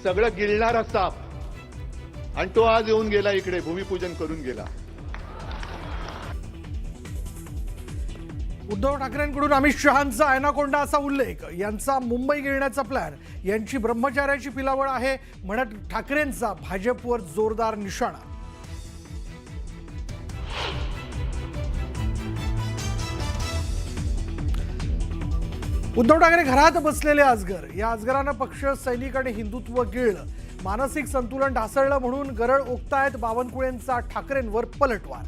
सगळं गिळणारा साप आणि तो आज येऊन गेला इकडे भूमिपूजन करून गेला। उद्धव ठाकरेंकडून अमित शहांचा एनाकोंडा असा उल्लेख, यांचा मुंबई गिळण्याचा प्लॅन, यांची ब्रह्मचार्याची पिलावळ आहे म्हणत ठाकरेंचा भाजपवर जोरदार निशाणा। उद्धव ठाकरे घरात बसलेले अजगर, या अजगरानं पक्ष, सैनिक आणि हिंदुत्व गिळलं, मानसिक संतुलन ढासळलं म्हणून गरळ ओकतायत बावनकुळेंचा ठाकरेंवर पलटवार।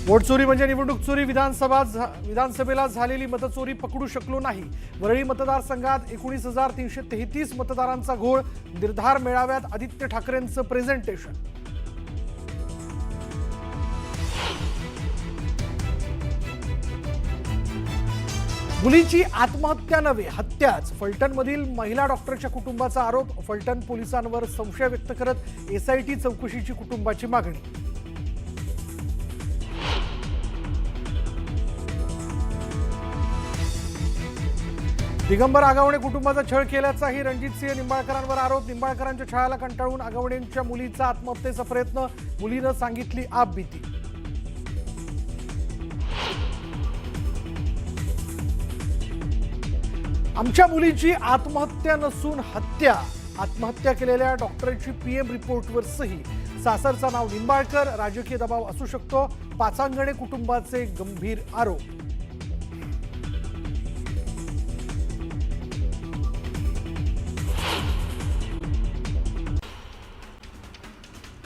वोट चोरी म्हणजे निवडणूक चोरी, विधानसभेला झालेली मतचोरी पकडू शकलो नाही। वरळी मतदारसंघात 19,333 मतदारांचा घोळ, निर्धार मेळाव्यात आदित्य ठाकरेंचं प्रेझेंटेशन। मुलीची आत्महत्या नव्हे हत्याच, फलटणमधील महिला डॉक्टरच्या कुटुंबाचा आरोप, फलटण पोलिसांवर संशय व्यक्त करत एसआयटी चौकशीची कुटुंबाची मागणी। दिगंबर आगवणे कुटुंबाचा छळ केल्याचाही रणजितसिंह निंबाळकरांवर आरोप, निंबाळकरांच्या छळाला कंटाळून आगवणेंच्या मुलीचा आत्महत्येचा प्रयत्न, मुलीनं सांगितली आपबीती। आमच्या मुलीची आत्महत्या नसून हत्या, आत्महत्या केलेल्या डॉक्टरांची पीएम रिपोर्टवर सही, सासरचा नाव निंबाळकर, राजकीय दबाव असू शकतो, पाचांगणे कुटुंबाचे गंभीर आरोप।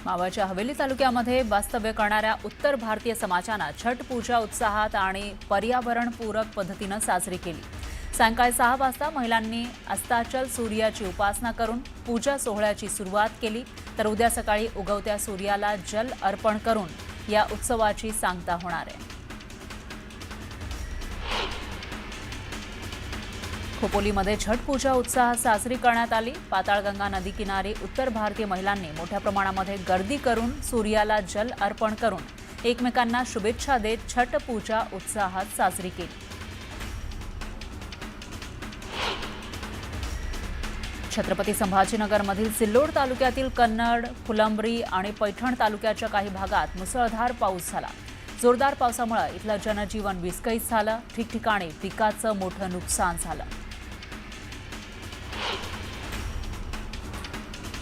मावळच्या हवेली तालुक्यामध्ये वास्तव्य करणाऱ्या उत्तर भारतीय समाजानं छठ पूजा उत्साहात आणि पर्यावरणपूरक पद्धतीनं साजरी केली। सायंकाळी 6 वाजता महिलांनी अस्ताचल सूर्याची उपासना करून पूजा सोहळ्याची सुरुवात केली, तर उद्या सकाळी उगवत्या सूर्याला जल अर्पण करून या उत्सवाची सांगता होणार आहे। खोपोलीमध्ये छठ पूजा उत्साहात साजरी करण्यात आली। पाताळगंगा नदी किनारी उत्तर भारतीय महिलांनी मोठ्या प्रमाणामध्ये गर्दी करून सूर्याला जल अर्पण करून एकमेकांना शुभेच्छा देत छठ पूजा उत्साहात साजरी केली। छत्रपती संभाजीनगरमधील सिल्लोड तालुक्यातील कन्नड, फुलंब्री आणि पैठण तालुक्याच्या काही भागात मुसळधार पाऊस झाला। जोरदार पावसामुळे इथलं जनजीवन विस्कळीत झालं, ठिकठिकाणी पिकाचं मोठं नुकसान झालं।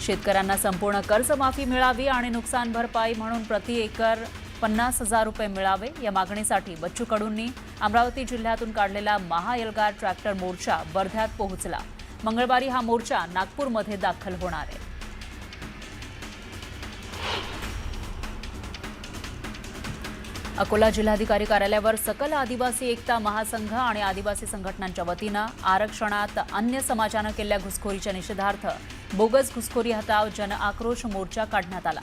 शेतकऱ्यांना संपूर्ण कर्जमाफी मिळावी आणि नुकसान भरपाई म्हणून प्रति एकर 50,000 रुपये मिळावे, या मागणीसाठी बच्चू कडूंनी अमरावती जिल्ह्यातून काढलेला महाएल्गार ट्रॅक्टर मोर्चा वर्ध्यात पोहोचला। मंगळवारी हा मोर्चा नागपूरमध्ये दाखल होणार आहे। अकोला जिल्हाधिकारी कार्यालयावर सकल आदिवासी एकता महासंघ आणि आदिवासी संघटनांच्या वतीनं आरक्षणात अन्य समाजानं केलेल्या घुसखोरीच्या निषेधार्थ बोगस घुसखोरी हटाव जन आक्रोश मोर्चा काढण्यात आला।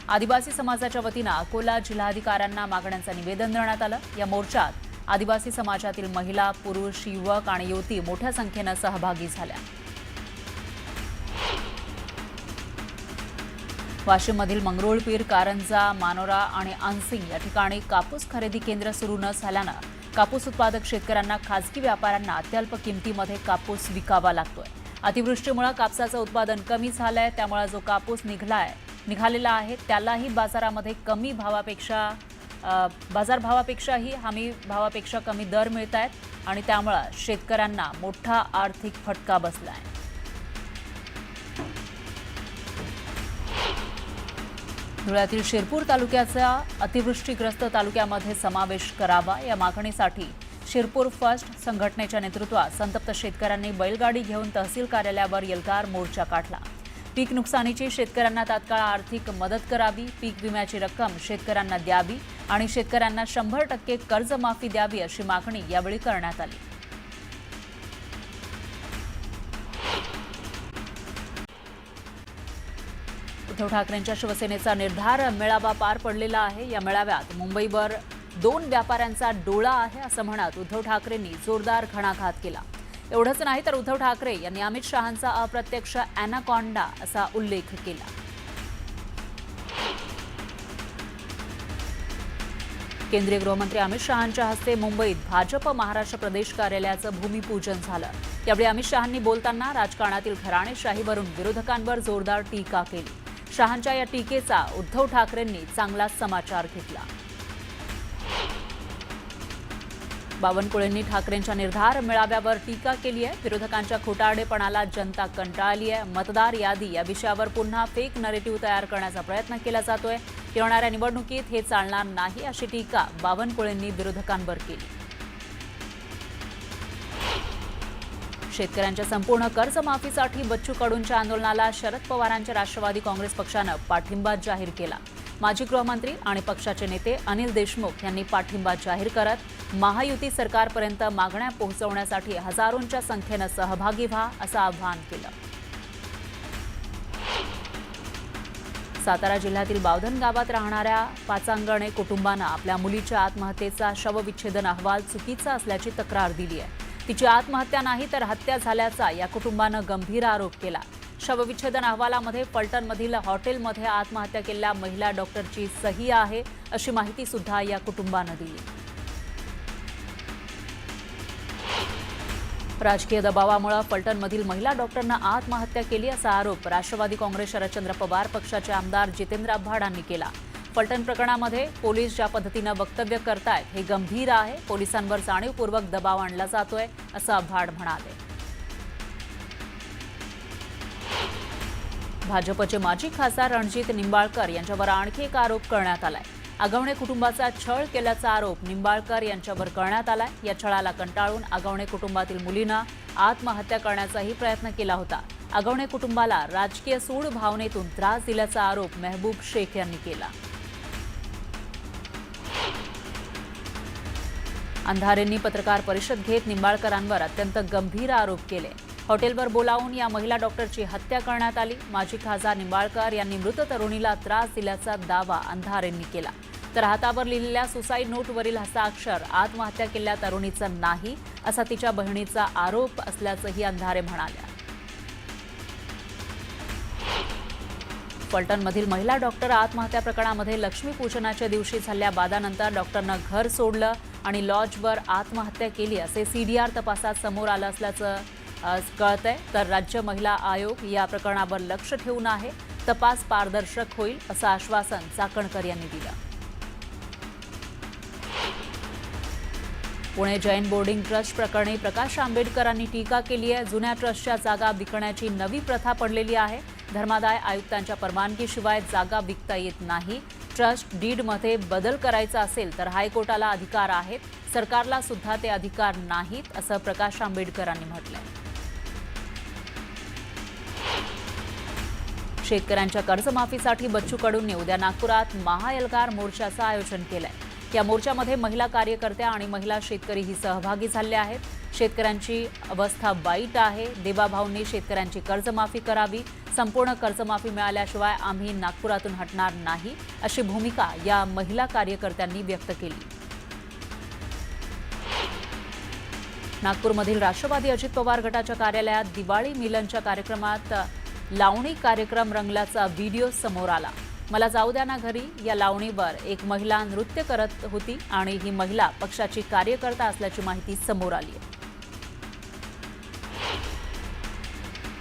आदिवासी समाजाच्या वतीनं अकोला जिल्हाधिकाऱ्यांना मागण्यांचं निवेदन देण्यात आलं। या मोर्चात आदिवासी समाजातील महिला, पुरुष, युवक आणि युवती मोठ्या संख्येनं सहभागी झाल्या। वाशिममधील मंगरुळपीर, कारंजा, मानोरा आणि आनसिंग या ठिकाणी कापूस खरेदी केंद्र सुरू न झाल्यानं कापूस उत्पादक शेतकऱ्यांना खासगी व्यापाऱ्यांना अत्यल्प किमतीमध्ये कापूस विकावा लागतोय। अतिवृष्टीमुळे कापसाचं उत्पादन कमी झालंय, त्यामुळे जो कापूस निघालेला आहे त्यालाही बाजारामध्ये कमी भावापेक्षा बाजारभावापेक्षाही हमी भावापेक्षा कमी दर मिळत आहेत आणि त्यामुळे शेतकऱ्यांना मोठा आर्थिक फटका बसलाय। धुळ्यातील शिरपूर तालुक्याचा अतिवृष्टीग्रस्त तालुक्यामध्ये समावेश करावा, या मागणीसाठी शिरपूर फर्स्ट संघटनेच्या नेतृत्वात संतप्त शेतकऱ्यांनी बैलगाडी घेऊन तहसील कार्यालयावर एल्गार मोर्चा काढला। पीक नुकसानीची शेतकऱ्यांना तात्काळ आर्थिक मदत करावी, पीक विम्याची रक्कम शेतकऱ्यांना द्यावी आणि शेतकऱ्यांना 100% कर्जमाफी द्यावी अशी मागणी यावेळी करण्यात आली। उद्धव ठाकरेंच्या शिवसेनेचा निर्धार मेळावा पार पडलेला आहे। या मेळाव्यात मुंबईवर 2 व्यापाऱ्यांचा डोळा आहे असं म्हणत उद्धव ठाकरेंनी जोरदार घणाघात केला। एवढंच नाही तर उद्धव ठाकरे यांनी अमित शहांचा अप्रत्यक्ष एनाकोंडा असा उल्लेख केला। केंद्रीय गृहमंत्री अमित शहांच्या हस्ते मुंबईत भाजप महाराष्ट्र प्रदेश कार्यालयाचं भूमिपूजन झालं. यावेळी अमित शहांनी बोलताना राजकारणातील घराणेशाहीवरून विरोधकांवर जोरदार टीका केली. शहांच्या या टीकेचा उद्धव ठाकरेंनी चांगलाच समाचार घेतला. बावनकुळेंनी ठाकरेंच्या निर्धार मेळाव्यावर टीका केली आहे. विरोधकांच्या खोटारडेपणाला जनता कंटाळली आहे. मतदार यादी या विषयावर पुन्हा फेक नरेटिव्ह तयार करण्याचा प्रयत्न केला जातोय. येणाऱ्या निवडणुकीत हे चालणार नाही अशी टीका बावनकुळेंनी विरोधकांवर केली. शेतकऱ्यांच्या संपूर्ण कर्जमाफीसाठी बच्चू कडूंच्या आंदोलनाला शरद पवारांच्या राष्ट्रवादी काँग्रेस पक्षानं पाठिंबा जाहीर केला. माजी गृहमंत्री आणि पक्षाचे नेते अनिल देशमुख यांनी पाठिंबा जाहीर करत महायुती सरकारपर्यंत मागण्या पोहोचवण्यासाठी हजारोंच्या संख्येनं सहभागी व्हा असं आवाहन केलं. सातारा जिल्ह्यातील बावधन गावात राहणाऱ्या पाचांगणे कुटुंबानं आपल्या मुलीच्या आत्महत्येचा शवविच्छेदन अहवाल चुकीचा असल्याची तक्रार दिली आहे. तिची आत्महत्या नाही तर हत्या झाल्याचा या कुटुंबानं गंभीर आरोप केला. शवविच्छेदन अहवालामध्ये फलटणमधील हॉटेलमध्ये आत्महत्या केलेल्या महिला डॉक्टरची सही आहे अशी माहिती सुद्धा या कुटुंबानं दिली. राजकीय दबावामुळे फलटणमधील महिला डॉक्टरनं आत्महत्या केली असा आरोप राष्ट्रवादी काँग्रेस शरदचंद्र पवार पक्षाचे आमदार जितेंद्र आव्हाडांनी केला. फलटण प्रकरणामध्ये पोलीस ज्या पद्धतीनं वक्तव्य करतायत हे गंभीर आहे. पोलिसांवर जाणीवपूर्वक दबाव आणला जातोय असं आव्हाड म्हणाले. भाजपचे माजी खासदार रणजित निंबाळकर यांच्यावर आणखी एक आरोप करण्यात आलाय. आगवणे कुटुंबाचा छळ केल्याचा आरोप निंबाळकर यांच्यावर करण्यात आलाय. या छळाला कंटाळून आगवणे कुटुंबातील मुलीनं आत्महत्या करण्याचाही प्रयत्न केला होता. आगवणे कुटुंबाला राजकीय सूड भावनेतून त्रास दिल्याचा आरोप मेहबूब शेख यांनी केला. अंधारेंनी पत्रकार परिषद घेत निंबाळकरांवर अत्यंत गंभीर आरोप केले. हॉटेलवर बोलावून या महिला डॉक्टरची हत्या करण्यात आली. माजी खासदार निंबाळकर यांनी मृत तरुणीला त्रास दिल्याचा दावा अंधारेंनी केला. तर हातावर लिहिलेल्या सुसाईड नोटवरील हस्ताक्षर आत्महत्या केलेल्या तरुणीचं नाही असा तिच्या बहिणीचा आरोप असल्याचंही अंधारे म्हणाल्या. फलटणमधील महिला डॉक्टर आत्महत्या प्रकरणामध्ये लक्ष्मीपूजनाच्या दिवशी झालेल्या वादानंतर डॉक्टरनं घर सोडलं आणि लॉजवर आत्महत्या केली असे सीडीआर तपासात समोर आलं असल्याचं कळतंय. तर राज्य महिला आयोग या प्रकरणावर लक्ष ठेवून आहे. तपास पारदर्शक होईल असं आश्वासन चाकणकर यांनी दिलं. पुणे जैन बोर्डिंग ट्रस्ट प्रकरणी प्रकाश आंबेडकरांनी टीका केली आहे. जुन्या ट्रस्टच्या जागा विकण्याची नवी प्रथा पडलेली आहे. धर्मादाय आयुक्तांच्या परवानगीशिवाय जागा विकता येत नाही. ट्रस्ट डीडमध्ये बदल करायचा असेल तर हायकोर्टाला अधिकार आहेत. सरकारला सुद्धा ते अधिकार नाहीत असं प्रकाश आंबेडकरांनी म्हटलंय. शेतकऱ्यांच्या कर्जमाफीसाठी बच्चू कडूंनी उद्या नागपुरात महाएल्गार मोर्चाचं आयोजन केलंय. या मोर्चामध्ये महिला कार्यकर्त्या आणि महिला शेतकरीही सहभागी झाले आहेत. शेतकऱ्यांची अवस्था वाईट आहे. देवाभाऊंनी शेतकऱ्यांची कर्जमाफी करावी. संपूर्ण कर्जमाफी मिळाल्याशिवाय आम्ही नागपुरातून हटणार नाही अशी भूमिका या महिला कार्यकर्त्यांनी व्यक्त केली. नागपूरमधील राष्ट्रवादी अजित पवार गटाच्या कार्यालयात दिवाळी मिलनच्या कार्यक्रमात लावणी कार्यक्रम रंगल्याचा व्हिडिओ समोर आला. मला जाऊ द्या ना घरी या लावणीवर एक महिला नृत्य करत होती आणि ही महिला पक्षाची कार्यकर्ता असल्याची माहिती समोर आली आहे.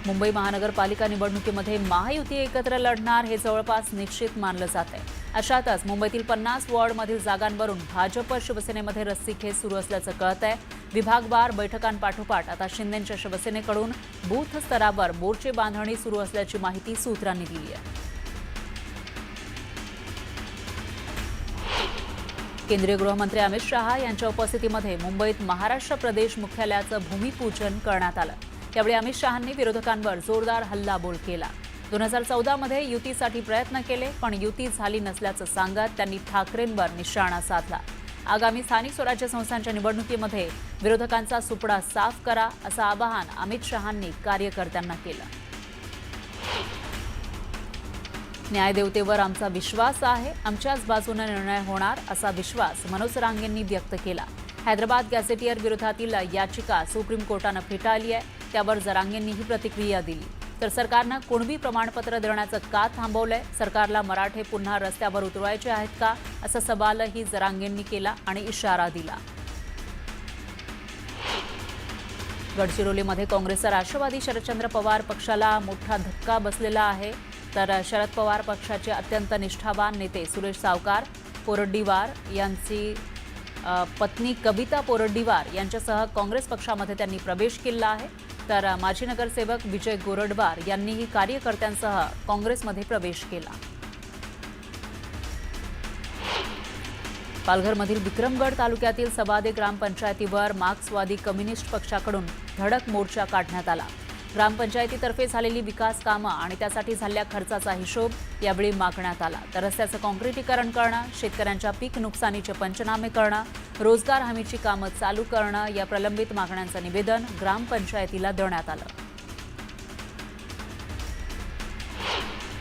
मुंबई महानगरपालिका निवडणुकीमध्ये महायुती एकत्र लढणार हे जवळपास निश्चित मानलं जात आहे. अशातच मुंबईतील 50 वॉर्डमधील जागांवरून भाजप शिवसेनेमध्ये रस्सीखेच सुरू असल्याचं कळत आहे. विभागवार बैठकांपाठोपाठ आता शिंदेंच्या शिवसेनेकडून बूथ स्तरावर मोर्चे बांधणी सुरू असल्याची माहिती सूत्रांनी दिली आहे. केंद्रीय गृहमंत्री अमित शहा यांच्या उपस्थितीमध्ये मुंबईत महाराष्ट्र प्रदेश मुख्यालयाचं भूमिपूजन करण्यात आलं. यावेळी अमित शहांनी विरोधकांवर जोरदार हल्लाबोल केला. 2014मध्ये युतीसाठी प्रयत्न केले पण युती झाली नसल्याचं सांगत त्यांनी ठाकरेंवर निशाणा साधला. आगामी स्थानिक स्वराज्य संस्थांच्या निवडणुकीमध्ये विरोधकांचा सुपडा साफ करा असं आवाहन अमित शहांनी कार्यकर्त्यांना केलं. न्यायदेवतेवर आमचा विश्वास आहे. आमच्याच बाजूने निर्णय होणार असा विश्वास मनोज रांगेंनी व्यक्त केला. हैदराबाद गॅझेटियर विरोधातील याचिका सुप्रीम कोर्टानं फेटाळली आहे. त्यावर जरांगेंनी ही प्रतिक्रिया दिली. तर सरकारनं कुणबी प्रमाणपत्र देण्याचं का थांबवलंय? सरकारला मराठे पुन्हा रस्त्यावर उतरवायचे आहेत का, असा सवालही जरांगेंनी केला आणि इशारा दिला. गडचिरोलीमध्ये काँग्रेसचा राष्ट्रवादी शरदचंद्र पवार पक्षाला मोठा धक्का बसलेला आहे. तर शरद पवार पक्षाचे अत्यंत निष्ठावान नेते सुरेश सावकार पोरड्डीवार यांची पत्नी कविता पोरड्डीवार यांच्यासह काँग्रेस पक्षामध्ये त्यांनी प्रवेश केला आहे. तर माजी नगरसेवक विजय गोरडवार यांनीही कार्यकर्त्यांसह काँग्रेसमध्ये प्रवेश केला. पालघरमधील विक्रमगड तालुक्यातील सवादे ग्रामपंचायतीवर मार्क्सवादी कम्युनिस्ट पक्षाकडून धडक मोर्चा काढण्यात आला. ग्रामपंचायतीतर्फे झालेली विकास कामं आणि त्यासाठी झालेल्या खर्चाचा हिशोब यावेळी मागण्यात आला. तर रस्त्याचं काँक्रिटीकरण करणं, शेतकऱ्यांच्या पीक नुकसानीचे पंचनामे करणं, रोजगार हमीची कामं चालू करणं या प्रलंबित मागण्यांचं निवेदन ग्रामपंचायतीला देण्यात आलं.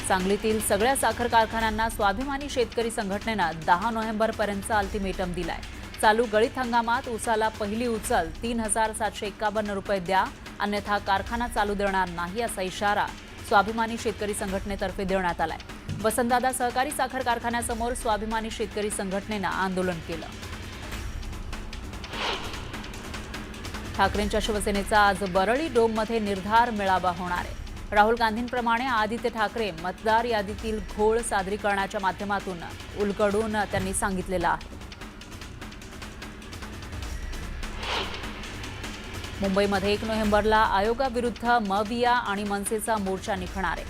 सांगलीतील सगळ्या साखर कारखान्यांना स्वाभिमानी शेतकरी संघटनेनं 10 नोव्हेंबरपर्यंतचा अल्टिमेटम दिलाय. चालू गळीत हंगामात ऊसाला पहिली उचल 3,751 रुपये द्या, अन्यथा कारखाना चालू देणार नाही असा इशारा स्वाभिमानी शेतकरी संघटनेतर्फे देण्यात आलाय. वसंतदादा सहकारी साखर कारखान्यासमोर स्वाभिमानी शेतकरी संघटनेनं आंदोलन केलं. ठाकरेंच्या शिवसेनेचा आज बरळी डोममध्ये निर्धार मेळावा होणार आहे. राहुल गांधींप्रमाणे आदित्य ठाकरे मतदार यादीतील घोळ सादरीकरणाच्या माध्यमातून उलगडून त्यांनी सांगितलेलं आहे. मुंबईमध्ये 1 नोव्हेंबरला आयोगाविरुद्ध मविया आणि मनसेचा मोर्चा निघणार आहे.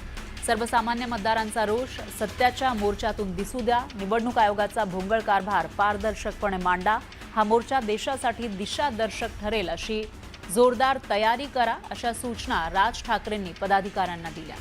सर्वसामान्य मतदारांचा रोष सत्याच्या मोर्चातून दिसू द्या, निवडणूक आयोगाचा भोंगळ कारभार पारदर्शकपणे मांडा, हा मोर्चा देशासाठी दिशादर्शक ठरेल, अशी जोरदार तयारी करा, अशा सूचना राज ठाकरेंनी पदाधिकाऱ्यांना दिल्या.